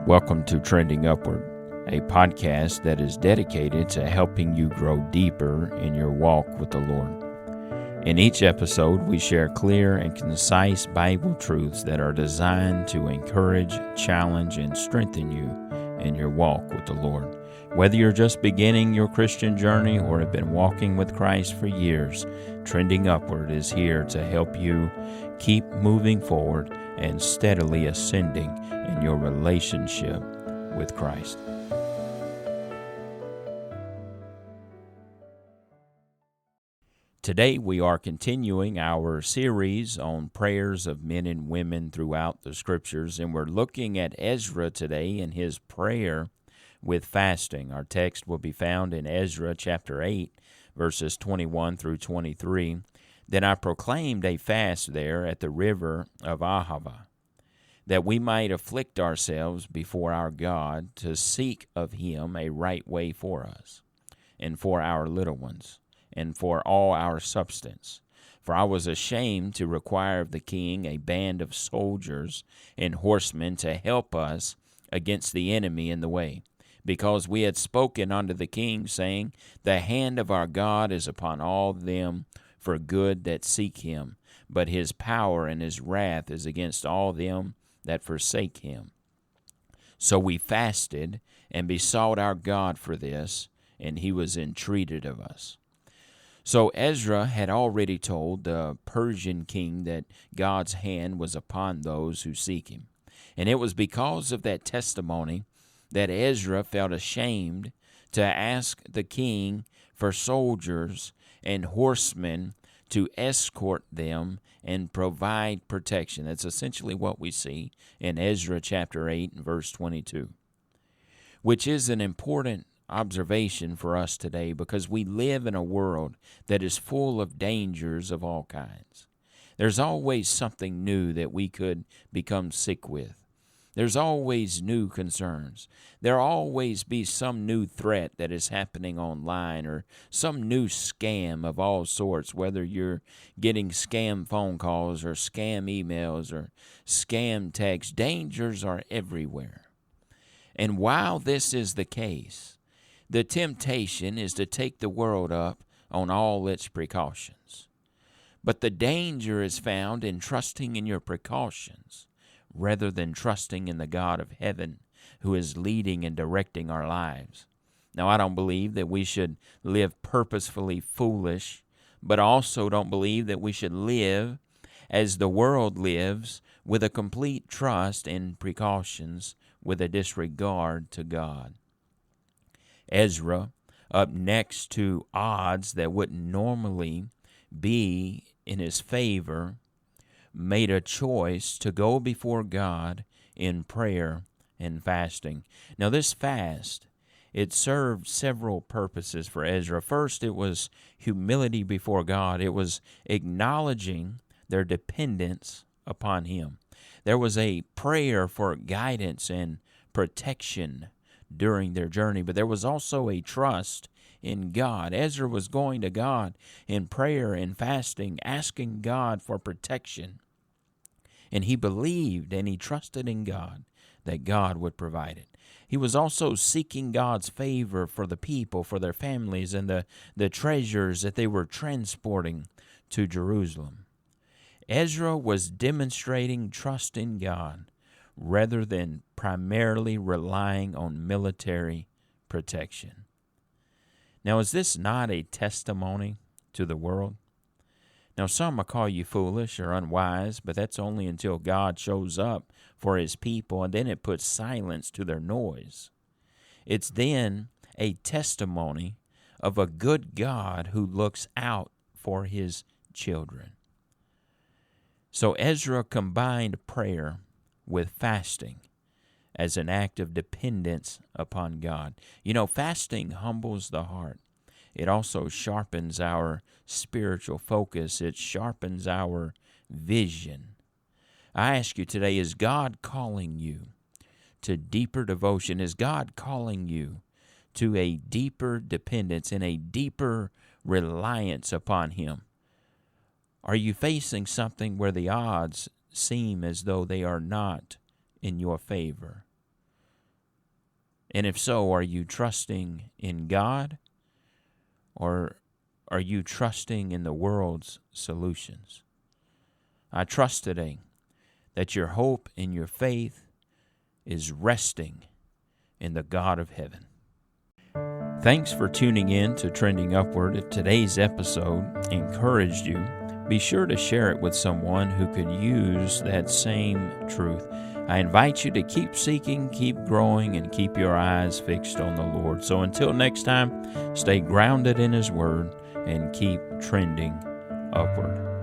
Welcome to Trending Upward, a podcast that is dedicated to helping you grow deeper in your walk with the Lord. In each episode, we share clear and concise Bible truths that are designed to encourage, challenge, and strengthen you in your walk with the Lord. Whether you're just beginning your Christian journey or have been walking with Christ for years, Trending Upward is here to help you keep moving forward and steadily ascending in your relationship with Christ. Today we are continuing our series on prayers of men and women throughout the Scriptures, and we're looking at Ezra today and his prayer with fasting. Our text will be found in Ezra chapter 8, verses 21 through 23. Then I proclaimed a fast there at the river of Ahava, that we might afflict ourselves before our God to seek of him a right way for us, and for our little ones, and for all our substance. For I was ashamed to require of the king a band of soldiers and horsemen to help us against the enemy in the way, because we had spoken unto the king, saying, The hand of our God is upon all them for good that seek him, but his power and his wrath is against all them that forsake him. So we fasted and besought our God for this, and he was intreated of us. So Ezra had already told the Persian king that God's hand was upon those who seek him. And it was because of that testimony that Ezra felt ashamed to ask the king for soldiers and horsemen to escort them and provide protection. That's essentially what we see in Ezra chapter 8 and verse 22, which is an important observation for us today because we live in a world that is full of dangers of all kinds. There's always something new that we could become sick with. There's always new concerns. There'll always be some new threat that is happening online or some new scam of all sorts, whether you're getting scam phone calls or scam emails or scam texts. Dangers are everywhere. And while this is the case, the temptation is to take the world up on all its precautions. But the danger is found in trusting in your precautions rather than trusting in the God of heaven who is leading and directing our lives. Now, I don't believe that we should live purposefully foolish, but also don't believe that we should live as the world lives with a complete trust in precautions with a disregard to God. Ezra, up next to odds that wouldn't normally be in his favor, made a choice to go before God in prayer and fasting. Now, this fast, it served several purposes for Ezra. First, it was humility before God. It was acknowledging their dependence upon him. There was a prayer for guidance and protection during their journey, but there was also a trust in God. Ezra was going to God in prayer and fasting, asking God for protection. And he believed and he trusted in God that God would provide it. He was also seeking God's favor for the people, for their families, and the treasures that they were transporting to Jerusalem. Ezra was demonstrating trust in God rather than primarily relying on military protection. Now, is this not a testimony to the world? Now, some will call you foolish or unwise, but that's only until God shows up for his people, and then it puts silence to their noise. It's then a testimony of a good God who looks out for his children. So Ezra combined prayer with fasting as an act of dependence upon God. You know, fasting humbles the heart. It also sharpens our spiritual focus. It sharpens our vision. I ask you today, is God calling you to deeper devotion? Is God calling you to a deeper dependence and a deeper reliance upon him? Are you facing something where the odds seem as though they are not in your favor? And if so, are you trusting in God, or are you trusting in the world's solutions? I trust today that your hope and your faith is resting in the God of heaven. Thanks for tuning in to Trending Upward. If today's episode encouraged you, be sure to share it with someone who could use that same truth. I invite you to keep seeking, keep growing, and keep your eyes fixed on the Lord. So until next time, stay grounded in His Word and keep trending upward.